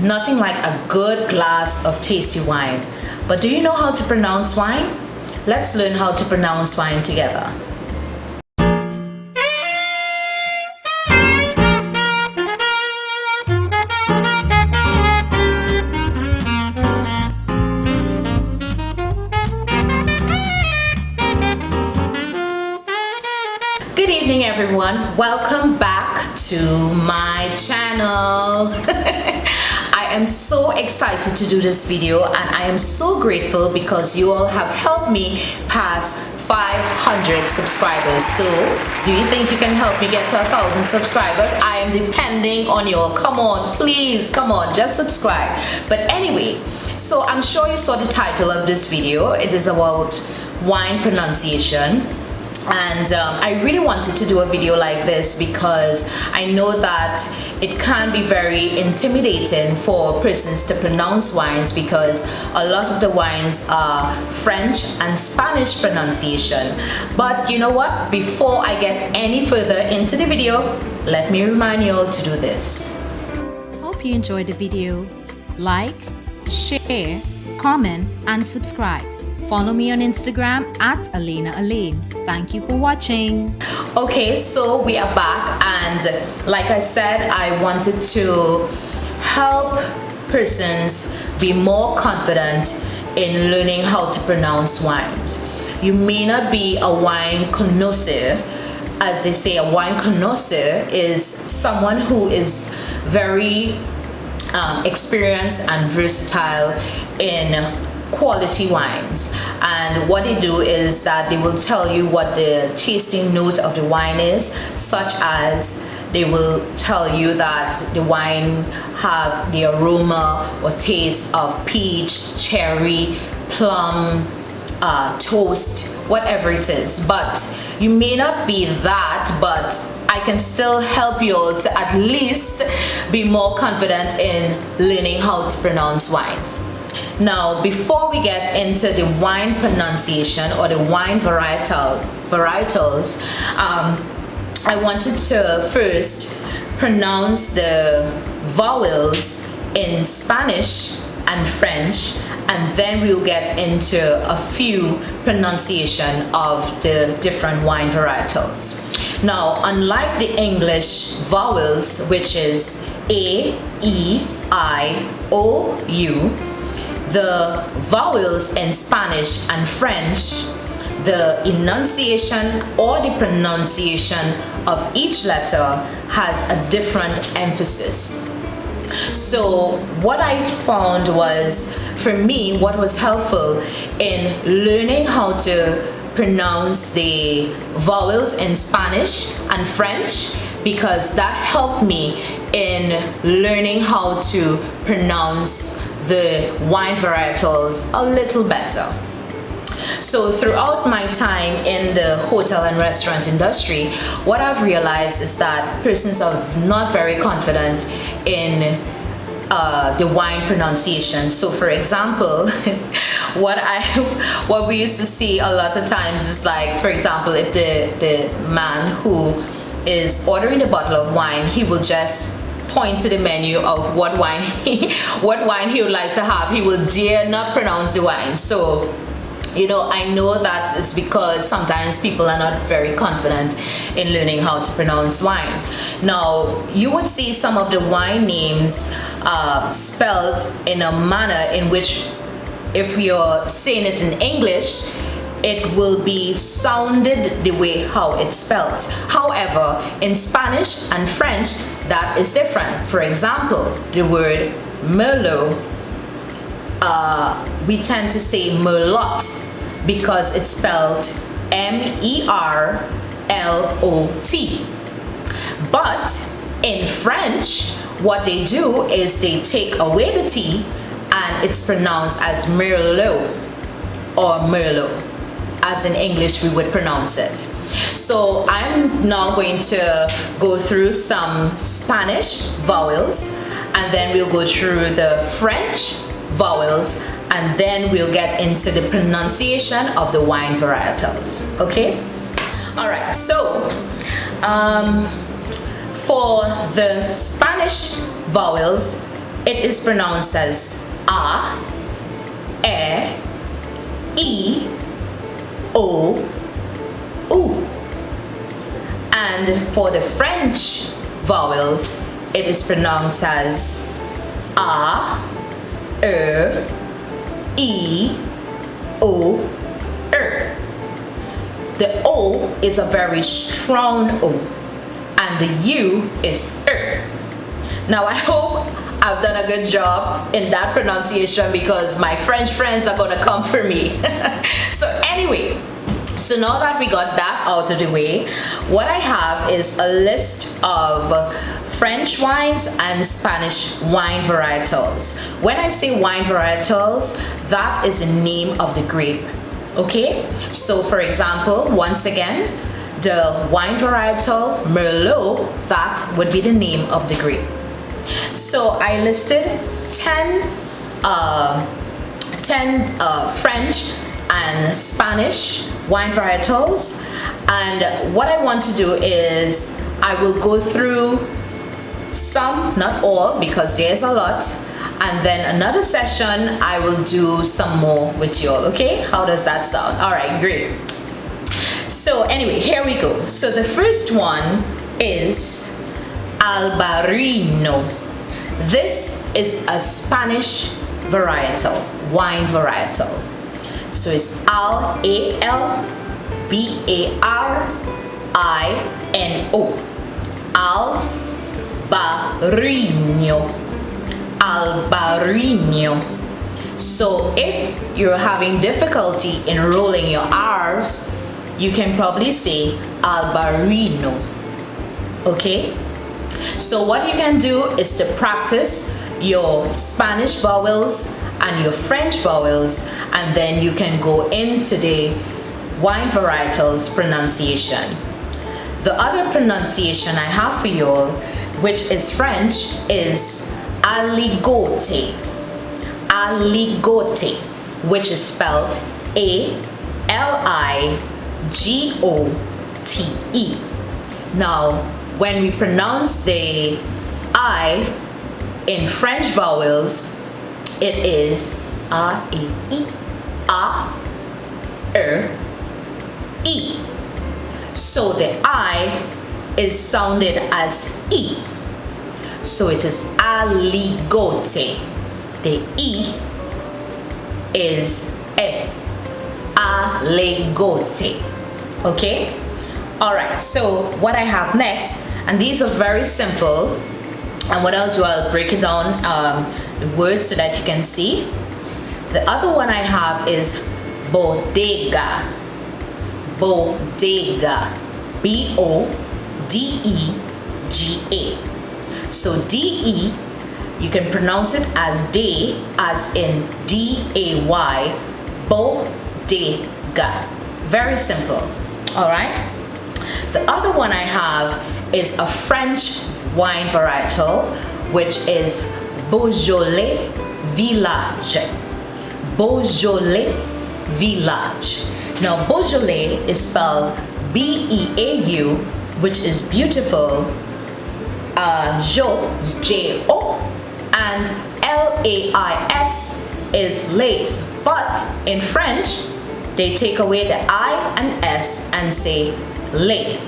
Nothing like a good glass of tasty wine. But do you know how to pronounce wine? Let's learn how to pronounce wine together. Good evening, everyone. Welcome back to my channel. I am so excited to do this video, and I am so grateful because you all have helped me pass 500 subscribers. So do you think you can help me get to 1,000 subscribers? I am depending on you all. Come on, please, come on, just subscribe. But anyway, so I'm sure you saw the title of this video. It is about wine pronunciation. And I really wanted to do a video like this because I know that it can be very intimidating for persons to pronounce wines, because a lot of the wines are French and Spanish pronunciation. But you know what? Before I get any further into the video, let me remind you all to do this. Hope you enjoyed the video. Like, share, comment, and subscribe. Follow me on Instagram at Elena Elaine. Thank you for watching. Okay, so we are back, and like I said, I wanted to help persons be more confident in learning how to pronounce wines. You may not be a wine connoisseur. As they say, a wine connoisseur is someone who is very experienced and versatile in quality wines, and what they do is that they will tell you what the tasting note of the wine is, such as they will tell you that the wine have the aroma or taste of peach, cherry, plum, toast, whatever it is. But you may not be that, but I can still help you all to at least be more confident in learning how to pronounce wines. Now, before we get into the wine pronunciation or the wine varietals, I wanted to first pronounce the vowels in Spanish and French, and then we'll get into a few pronunciation of the different wine varietals. Now, unlike the English vowels, which is A, E, I, O, U, the vowels in Spanish and French, the enunciation or the pronunciation of each letter has a different emphasis. So what I found was, for me, what was helpful in learning how to pronounce the vowels in Spanish and French, because that helped me in learning how to pronounce the wine varietals a little better. So throughout my time in the hotel and restaurant industry, what I've realized is that persons are not very confident in the wine pronunciation. So for example, what we used to see a lot of times is, like, for example, if the man who is ordering a bottle of wine, he will just point to the menu of what wine he would like to have. He will dare not pronounce the wine. So, you know, I know that it's because sometimes people are not very confident in learning how to pronounce wines. Now, you would see some of the wine names spelled in a manner in which, if you're saying it in English, it will be sounded the way how it's spelled. However, in Spanish and French, that is different. For example, the word Merlot, we tend to say Merlot because it's spelled M-E-R-L-O-T. But in French, what they do is they take away the T and it's pronounced as Merlot or Merlot, as in English we would pronounce it. So I'm now going to go through some Spanish vowels, and then we'll go through the French vowels, and then we'll get into the pronunciation of the wine varietals. Okay? All right, so For the Spanish vowels, it is pronounced as A, E, O, U. And for the French vowels, it is pronounced as A, E, O, The O is a very strong O, and the U is Now I hope I've done a good job in that pronunciation, because my French friends are gonna come for me. So anyway, so now that we got that out of the way, what I have is a list of French wines and Spanish wine varietals. When I say wine varietals, that is the name of the grape. Okay, so for example, once again, the wine varietal Merlot, that would be the name of the grape. So I listed 10 French and Spanish wine varietals, and what I want to do is I will go through some, not all, because there's a lot, and then another session I will do some more with you all. Okay, how does that sound? All right, great. So anyway, here we go. So the first one is Albarino. This is a Spanish varietal, wine varietal. So it's Albarino. Albarino. So if you're having difficulty in rolling your R's, you can probably say Albarino. Okay? So what you can do is to practice your Spanish vowels and your French vowels, and then you can go into the wine varietals pronunciation. The other pronunciation I have for you all, which is French, is aligote. Aligote, which is spelled A-L-I-G-O-T-E. Now, when we pronounce the I in French vowels, it is A-E-I, A-E. So the I is sounded as E. So it is aligote. The E is E. Aligote. Okay? Alright, so what I have next, and these are very simple, and what I'll do, I'll break it down the words so that you can see. The other one I have is bodega. Bodega. B-O-D-E-G-A. So D-E, you can pronounce it as day, as in D-A-Y, bodega. Very simple. Alright? The other one I have is a French wine varietal, which is Beaujolais Village. Beaujolais Village. Now Beaujolais is spelled B-E-A-U, which is beautiful, J-O, and L-A-I-S is lace. But in French, they take away the I and S and say lait.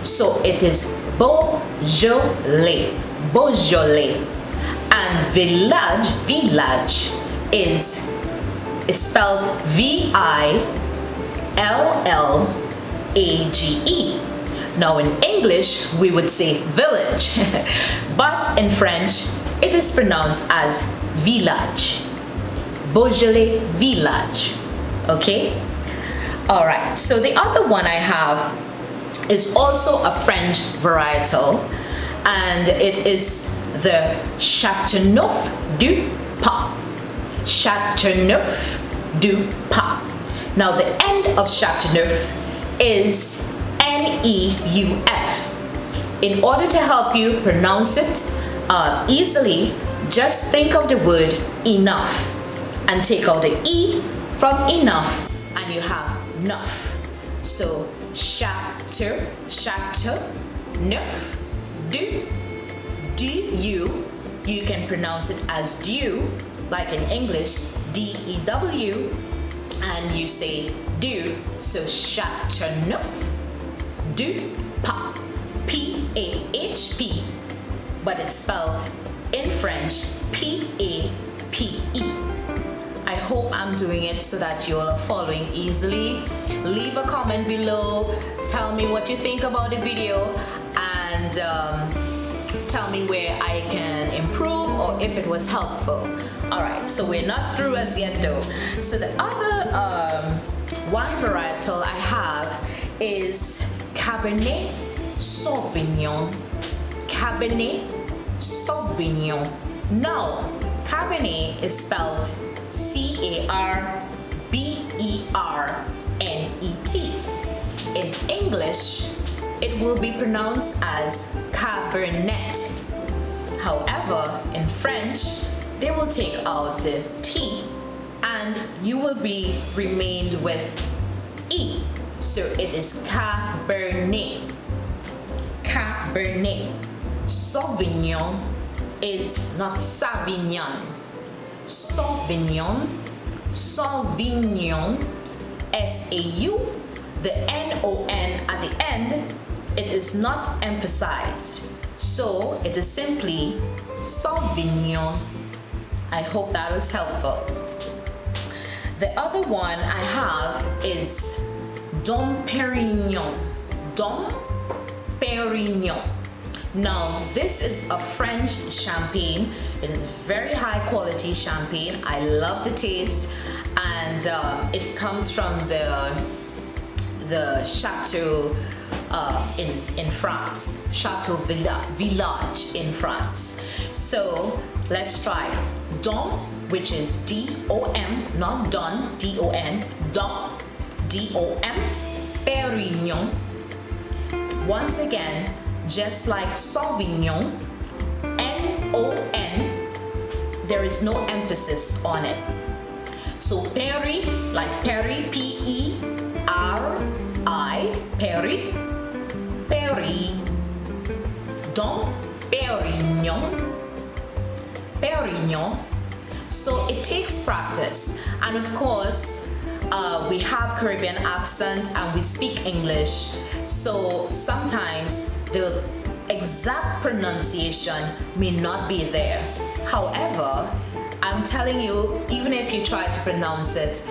So it is Beaujolais. Beaujolais. And village is spelled V-I-L-L-A-G-E. Now in English, we would say village, but in French, it is pronounced as village. Beaujolais Village. Okay? Alright, so the other one I have is also a French varietal, and it is the Châteauneuf du Pape. Châteauneuf du Pape. Now the end of Châteauneuf is N-E-U-F. In order to help you pronounce it easily, just think of the word enough and take out the E from enough, and you have neuf. So Châteauneuf dew. D-U, you can pronounce it as dew, like in English, D-E-W, and you say dew. So Chateauneuf, du pas, P-A-H-P, but it's spelled in French, P-A-P-E. I hope I'm doing it so that you all are following easily. Leave a comment below, tell me what you think about the video, and tell me where I can improve or if it was helpful. Alright, so we're not through as yet though. So the other wine varietal I have is Cabernet Sauvignon. Cabernet Sauvignon. Now, Cabernet is spelled C-A-R-B-E-R-N-E-T. In English, it will be pronounced as Cabernet. However, in French, they will take out the T and you will be remained with E. So it is Cabernet. Cabernet. Sauvignon is not Sauvignon. Sauvignon. Sauvignon. S-A-U. The N-O-N at the end, it is not emphasized. So it is simply Sauvignon. I hope that was helpful. The other one I have is Dom Perignon. Dom Perignon. Now, this is a French champagne. It is very high quality champagne. I love the taste, and it comes from the Chateau in France, Chateau Village in France. So let's try it. Dom, which is D-O-M, not Don, D-O-N, Dom, D-O-M, Perignon. Once again, just like Sauvignon, N-O-N, there is no emphasis on it. So Peri, like Peri, P-E-R-I, Peri, Peri, Dom Perignon, Perignon. So it takes practice, and of course we have Caribbean accent and we speak English, so sometimes the exact pronunciation may not be there. However, I'm telling you, even if you try to pronounce it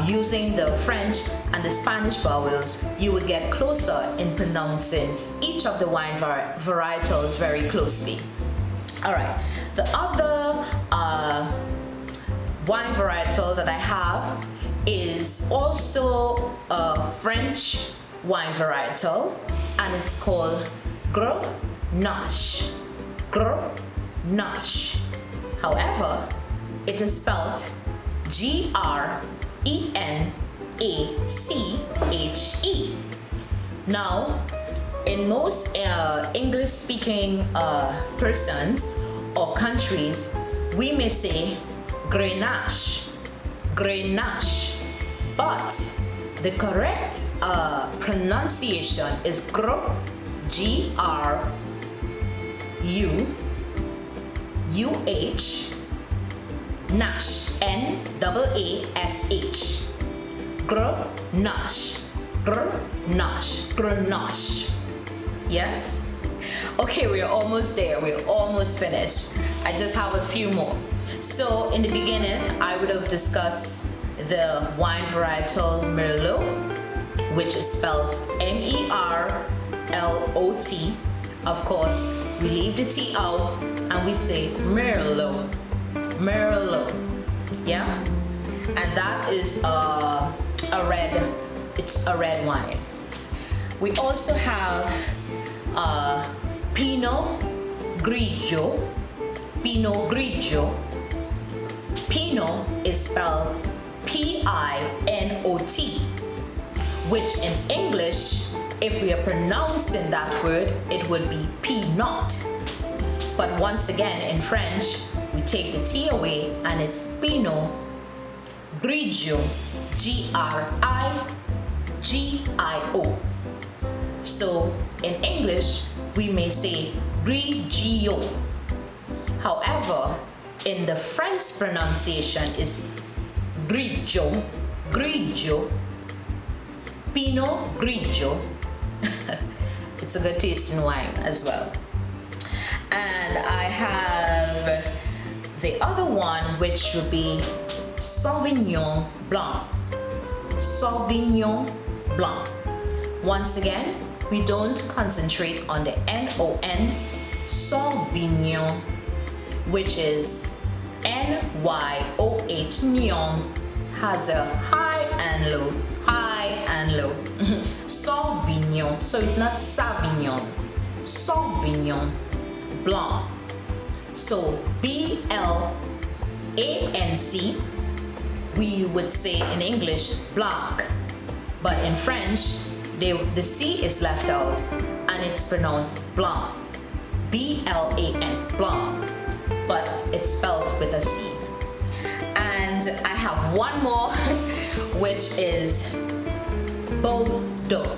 using the French and the Spanish vowels, you will get closer in pronouncing each of the wine varietals very closely. All right, the other wine varietal that I have is also a French wine varietal, and it's called Grenache. Grenache. However, it is spelled G-R-E-N-A-C-H-E. Now, in most English-speaking persons or countries, we may say Grenache, Grenache, but the correct pronunciation is G-R-U-H Nash, N-A-A-S-H. Grenache, Grenache, Grenache. Yes? Okay, we're almost there. We're almost finished. I just have a few more. So in the beginning, I would have discussed the wine varietal Merlot, which is spelled M-E-R-L-O-T. Of course, we leave the T out and we say Merlot. Merlot. Yeah? And that is a red wine. We also have Pinot Grigio. Pinot Grigio. Pinot is spelled P-I-N-O-T, which in English, if we are pronouncing that word, it would be Pinot. But once again, in French, we take the T away and it's Pinot Grigio. G-R-I-G-I-O. So in English, we may say grigio. However, in the French pronunciation is grigio, grigio, Pinot Grigio. It's a good tasting wine as well. And I have the other one, which would be Sauvignon Blanc. Sauvignon Blanc. Once again, we don't concentrate on the N-O-N, Sauvignon, which is N-Y-O-H, Nyon, has a high and low, high and low. Sauvignon, so it's not Sauvignon, Sauvignon Blanc. So B-L-A-N-C, we would say in English Blanc, but in French, the C is left out and it's pronounced Blanc, B-L-A-N, Blanc, but it's spelled with a C. And I have one more, which is Bordeaux.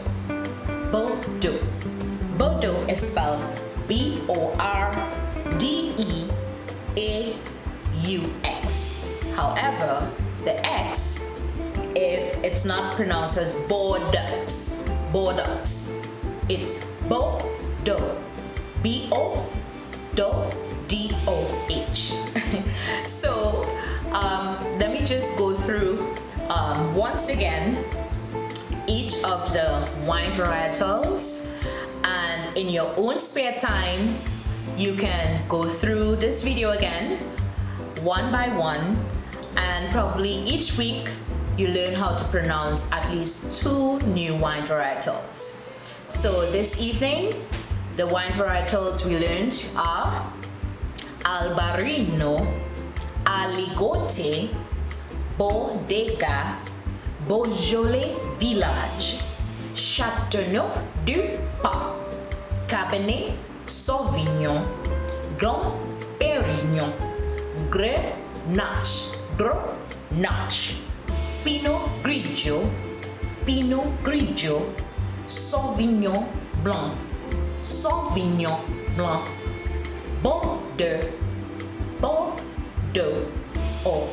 Bordeaux. Bordeaux is spelled B-O-R-D-E-A-U-X. However, the X, if it's not pronounced as Bordeaux, it's Bordeaux. B-O-D-O-H. So let me just go through once again each of the wine varietals, and in your own spare time you can go through this video again one by one, and probably each week you learn how to pronounce at least 2 new wine varietals. So this evening the wine varietals we learned are Albarino, Aligoté, Bodega, Beaujolais Village, Châteauneuf du Pape, Cabernet Sauvignon, Dom Pérignon, Grenache, Pinot Grigio, Sauvignon Blanc, Bordeaux, or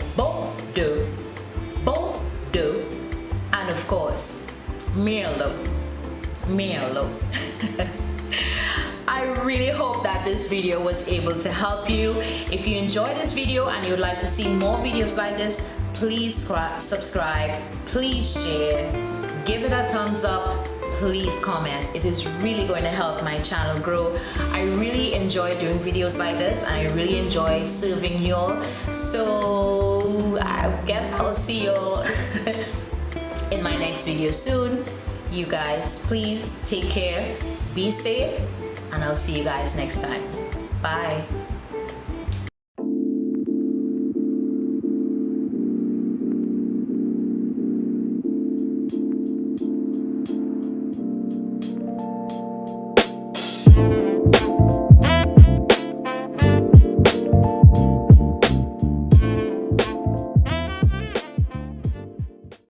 Bordeaux, and of course, Merlot. I really hope that this video was able to help you. If you enjoyed this video and you would like to see more videos like this, please subscribe, please share, give it a thumbs up, please comment. It is really going to help my channel grow. I really enjoy doing videos like this, and I really enjoy serving you all. So I guess I'll see you all in my next video soon. You guys, please take care, be safe, and I'll see you guys next time. Bye.